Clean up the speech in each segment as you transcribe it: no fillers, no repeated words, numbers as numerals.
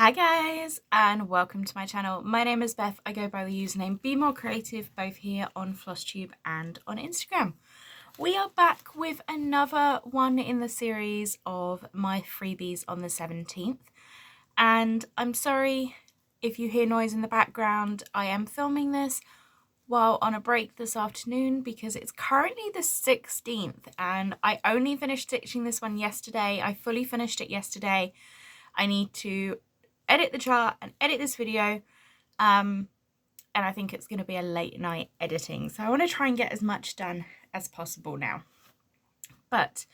Hi guys and welcome to my channel. My name is Beth. I go by the username Be More Creative both here on FlossTube and on Instagram. We are back with another one in the series of my freebies on the 17th, and I'm sorry if you hear noise in the background. I am filming this while on a break this afternoon because it's currently the 16th and I only finished stitching this one yesterday. I fully finished it yesterday. I need to edit the chart and edit this video, and I think it's going to be a late night editing, so I want to try and get as much done as possible now. But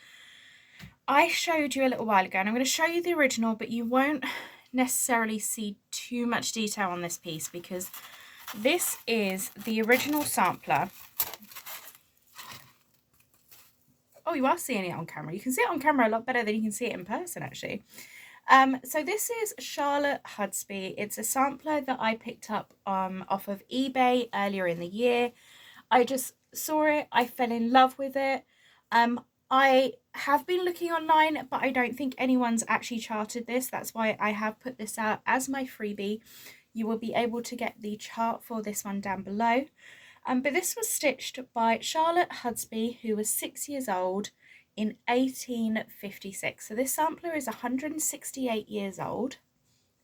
I showed you a little while ago, and I'm going to show you the original, but you won't necessarily see too much detail on this piece because this is the original sampler. Oh, you are seeing it on camera. You can see it on camera a lot better than you can see it in person, actually. So this is Charlotte Hutsby. It's a sampler that I picked up off of eBay earlier in the year. I just saw it, I fell in love with it. I have been looking online, but I don't think anyone's actually charted this. That's why I have put this out as my freebie. You will be able to get the chart for this one down below. But this was stitched by Charlotte Hutsby, who was 6 years old in 1856. So this sampler is 168 years old,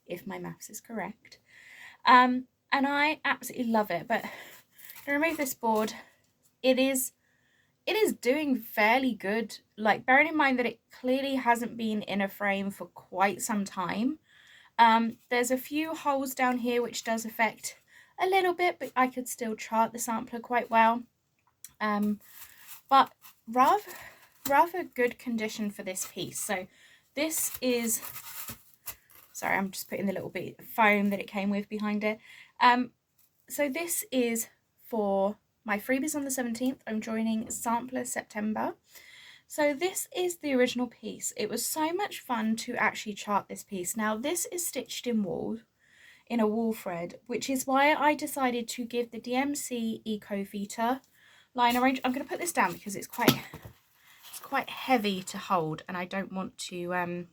if my maths is correct. And I absolutely love it. But to remove this board, it is doing fairly good. Like, bearing in mind that it clearly hasn't been in a frame for quite some time. There's a few holes down here which does affect a little bit, but I could still chart the sampler quite well. But rather good condition for this piece. So this is, sorry, I'm just putting the little bit of foam that it came with behind it. So this is for my freebies on the 17th. I'm joining Sampler September. So this is the original piece. It was so much fun to actually chart this piece. Now this is stitched in wool, in a wool thread, which is why I decided to give the DMC Eco Vita liner range. I'm going to put this down because it's quite heavy to hold and I don't want to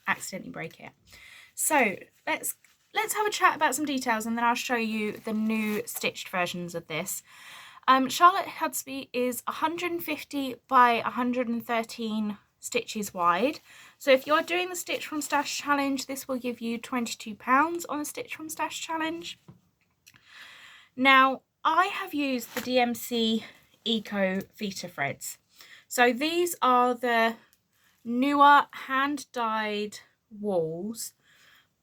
accidentally break it. So let's have a chat about some details and then I'll show you the new stitched versions of this. Charlotte Hutsby is 150 by 113 stitches wide. So if you're doing the Stitch from Stash challenge, this will give you £22 on the Stitch from Stash challenge. Now I have used the DMC Eco Vita threads. So these are the newer hand-dyed wools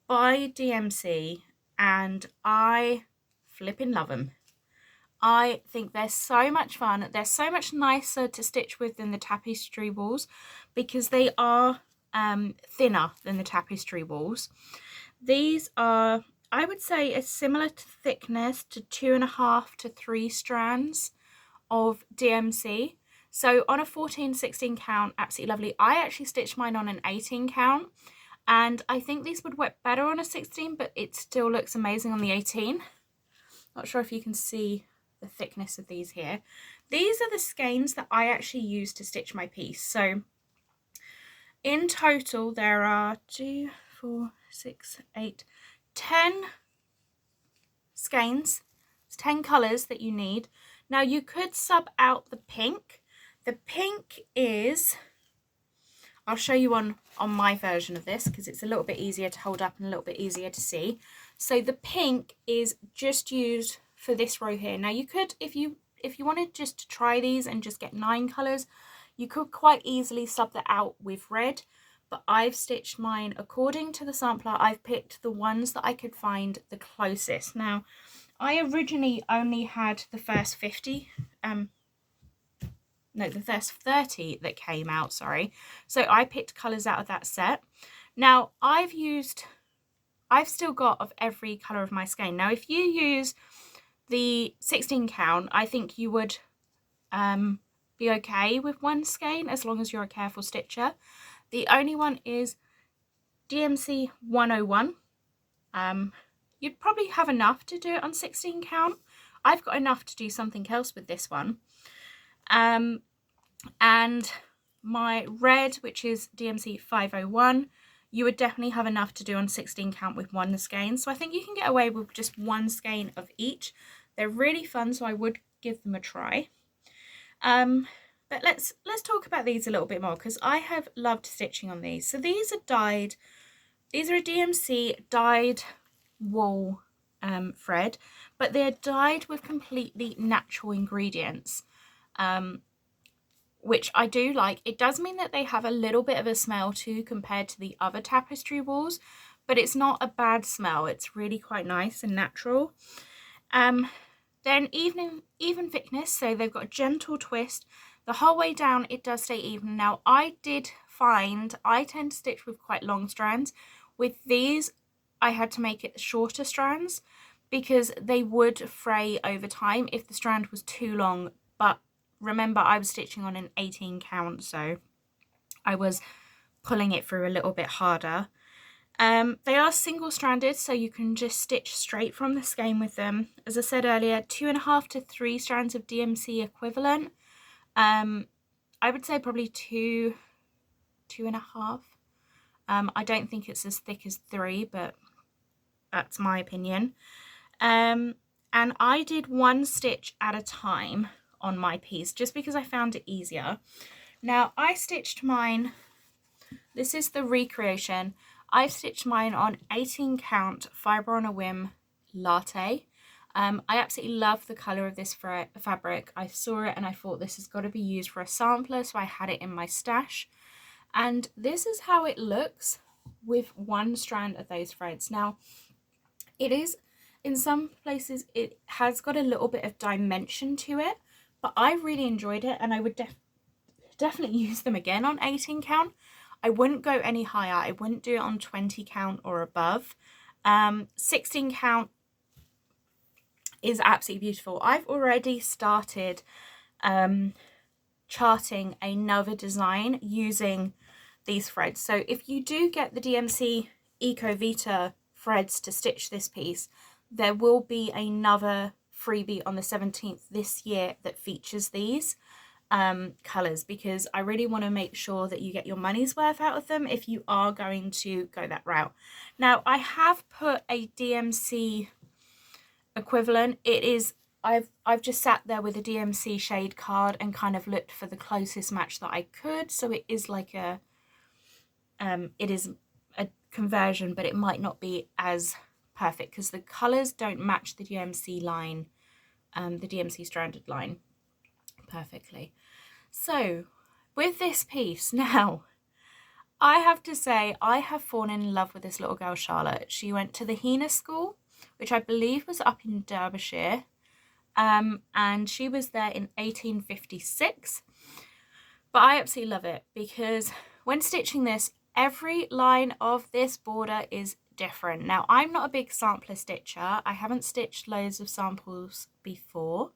by DMC and I flipping love them. I think they're so much fun. They're so much nicer to stitch with than the tapestry wools because they are thinner than the tapestry wools. These are, I would say, a similar thickness to 2.5 to 3 strands of DMC. So on a 14-16 count, absolutely lovely. I actually stitched mine on an 18 count and I think these would work better on a 16, but it still looks amazing on the 18. Not sure if you can see the thickness of these here. These are the skeins that I actually use to stitch my piece. So in total there are 2, 4, 6, 8, 10 skeins. It's 10 colours that you need. Now you could sub out the pink. The pink is, I'll show you on my version of this because it's a little bit easier to hold up and a little bit easier to see. So the pink is just used for this row here. Now you could, if you wanted just to try these and just get 9 colours, you could quite easily sub that out with red, but I've stitched mine according to the sampler. I've picked the ones that I could find the closest. Now I originally only had the first 50, the first 30 that came out, sorry. So I picked colours out of that set. Now I've still got of every colour of my skein. Now if you use the 16 count, I think you would be okay with one skein as long as you're a careful stitcher. The only one is DMC 101. You'd probably have enough to do it on 16 count. I've got enough to do something else with this one. And my red, which is DMC 501, you would definitely have enough to do on 16 count with one skein. So I think you can get away with just one skein of each. They're really fun, so I would give them a try. But let's talk about these a little bit more, because I have loved stitching on these. So these are dyed, these are a DMC dyed wool thread, but they're dyed with completely natural ingredients, which I do like. It does mean that they have a little bit of a smell too compared to the other tapestry wools, but it's not a bad smell. It's really quite nice and natural. Then even thickness, so they've got a gentle twist. The whole way down it does stay even. Now I did find I tend to stitch with quite long strands. With these I had to make it shorter strands because they would fray over time if the strand was too long. But remember, I was stitching on an 18 count, so I was pulling it through a little bit harder. They are single stranded, so you can just stitch straight from the skein with them. As I said earlier, 2.5 to 3 strands of DMC equivalent. I would say probably 2.5. I don't think it's as thick as 3, but that's my opinion. And I did one stitch at a time on my piece just because I found it easier. Now I stitched mine, this is the recreation. I've stitched mine on 18 count Fibre on a Whim latte. I absolutely love the colour of this fabric. I saw it and I thought this has got to be used for a sampler, so I had it in my stash. And this is how it looks with one strand of those threads. Now, it is, in some places, it has got a little bit of dimension to it, but I really enjoyed it and I would definitely use them again on 18 count. I wouldn't go any higher. I wouldn't do it on 20 count or above. 16 count is absolutely beautiful. I've already started charting another design using these threads. So if you do get the DMC Eco Vita threads to stitch this piece, there will be another freebie on the 17th this year that features these colours, because I really want to make sure that you get your money's worth out of them if you are going to go that route. Now I have put a DMC equivalent. It is, I've just sat there with a DMC shade card and kind of looked for the closest match that I could. So it is like a it is a conversion, but it might not be as perfect because the colours don't match the DMC line, the DMC stranded line perfectly. So with this piece now, I have to say I have fallen in love with this little girl, Charlotte. She went to the Hena School, which I believe was up in Derbyshire, and she was there in 1856. But I absolutely love it because when stitching this, every line of this border is different. Now, I'm not a big sampler stitcher. I haven't stitched loads of samples before,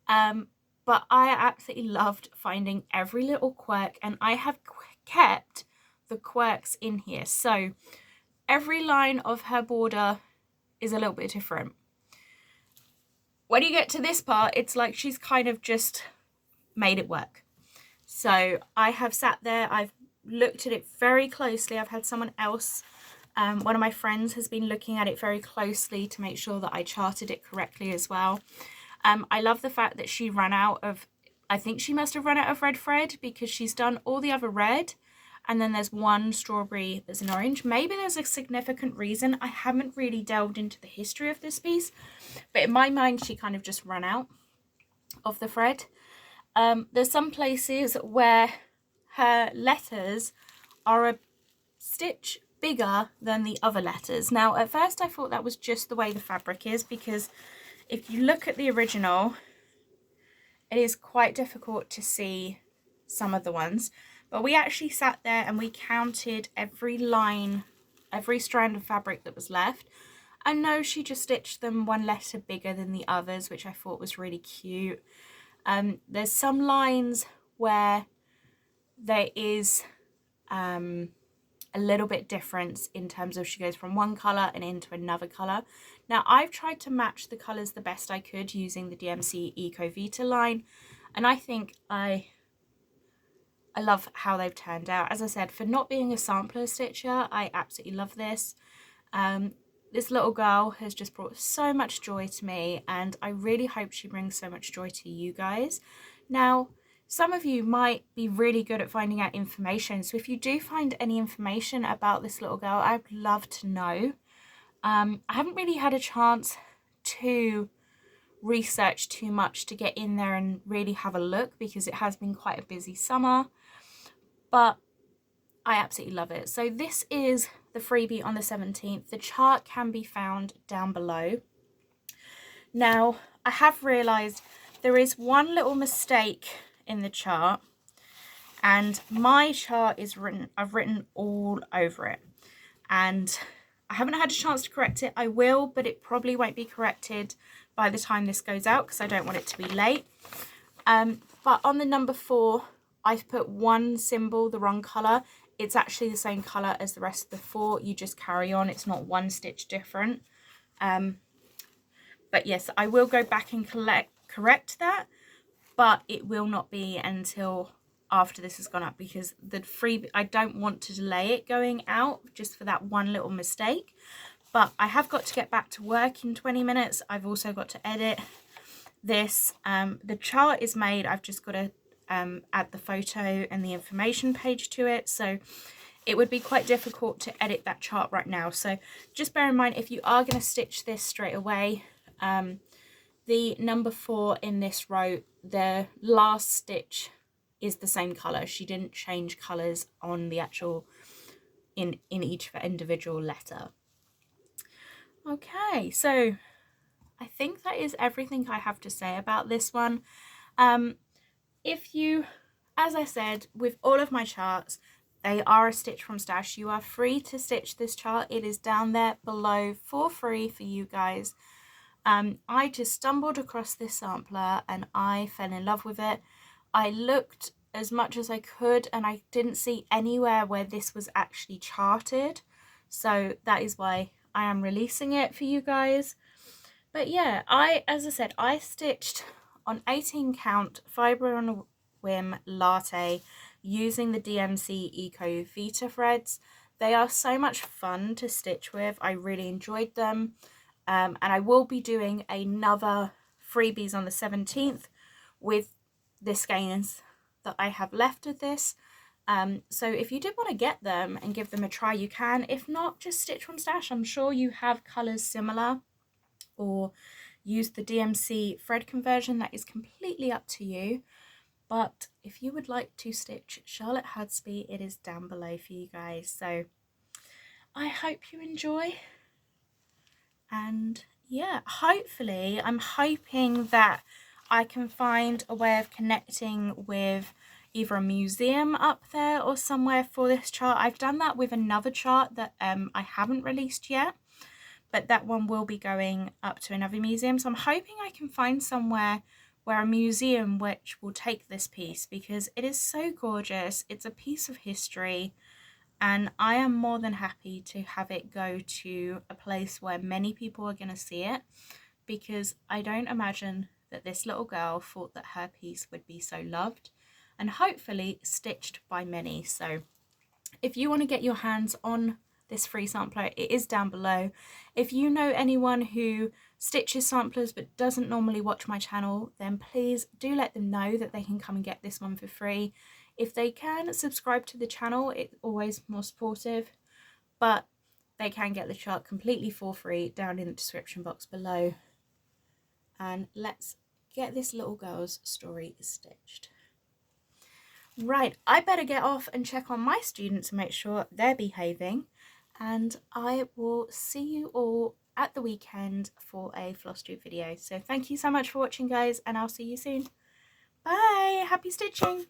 but I absolutely loved finding every little quirk, and I have kept the quirks in here. So every line of her border is a little bit different. When you get to this part, it's like she's kind of just made it work. So I have sat there, I've looked at it very closely. I've had someone else, one of my friends has been looking at it very closely to make sure that I charted it correctly as well. I love the fact that she ran out of, I think she must have run out of red thread because she's done all the other red, and then there's one strawberry that's an orange. Maybe there's a significant reason. I haven't really delved into the history of this piece, but in my mind she kind of just ran out of the thread. There's some places where her letters are a stitch bigger than the other letters. Now at first I thought that was just the way the fabric is, because if you look at the original, it is quite difficult to see some of the ones, but we actually sat there and we counted every line, every strand of fabric that was left, and no, she just stitched them one letter bigger than the others, which I thought was really cute. There's some lines where there is a little bit difference in terms of she goes from one colour and into another colour. Now I've tried to match the colours the best I could using the DMC Eco Vita line, and I think I I love how they've turned out. As I said, for not being a sampler stitcher, I absolutely love this. This little girl has just brought so much joy to me, and I really hope she brings so much joy to you guys. Now, some of you might be really good at finding out information, so if you do find any information about this little girl, I'd love to know. I haven't really had a chance to research too much to get in there and really have a look, because it has been quite a busy summer, but I absolutely love it. So this is the freebie on the 17th. The chart can be found down below. Now, I have realised there is one little mistake in the chart, and my chart is written, I've written all over it, and I haven't had a chance to correct it. I will, but it probably won't be corrected by the time this goes out because I don't want it to be late. But on the number 4, I've put one symbol the wrong colour. It's actually the same colour as the rest of the 4. You just carry on. It's not one stitch different. But yes, I will go back and correct that, but it will not be until after this has gone up, because I don't want to delay it going out just for that one little mistake. But I have got to get back to work in 20 minutes. I've also got to edit this. The chart is made. I've just got to add the photo and the information page to it, so it would be quite difficult to edit that chart right now. So just bear in mind, if you are going to stitch this straight away, the number 4 in this row, the last stitch is the same colour. She didn't change colours on the actual in each individual letter. Okay, so I think that is everything I have to say about this one. If you, as I said, with all of my charts, they are a stitch from stash. You are free to stitch this chart. It is down there below for free for you guys. I just stumbled across this sampler and I fell in love with it. I looked as much as I could and I didn't see anywhere where this was actually charted. So that is why I am releasing it for you guys. But yeah, as I said, I stitched on 18 count fibre on a whim latte using the DMC Eco Vita threads. They are so much fun to stitch with. I really enjoyed them. And I will be doing another freebies on the 17th with the skeins that I have left of this. So if you did want to get them and give them a try, you can. If not, just stitch from stash. I'm sure you have colours similar, or use the DMC thread conversion. That is completely up to you. But if you would like to stitch Charlotte Hutsby, it is down below for you guys. So I hope you enjoy. And yeah, hopefully, I'm hoping that I can find a way of connecting with either a museum up there or somewhere for this chart. I've done that with another chart that I haven't released yet, but that one will be going up to another museum. So I'm hoping I can find somewhere where a museum which will take this piece, because it is so gorgeous. It's a piece of history. And I am more than happy to have it go to a place where many people are going to see it, because I don't imagine that this little girl thought that her piece would be so loved and hopefully stitched by many. So if you want to get your hands on this free sampler, it is down below. If you know anyone who stitches samplers but doesn't normally watch my channel, then please do let them know that they can come and get this one for free. If they can subscribe to the channel, it's always more supportive, but they can get the chart completely for free down in the description box below. And let's get this little girl's story stitched. Right, I better get off and check on my students and make sure they're behaving, and I will see you all at the weekend for a floss tube video. So thank you so much for watching, guys, and I'll see you soon. Bye, happy stitching.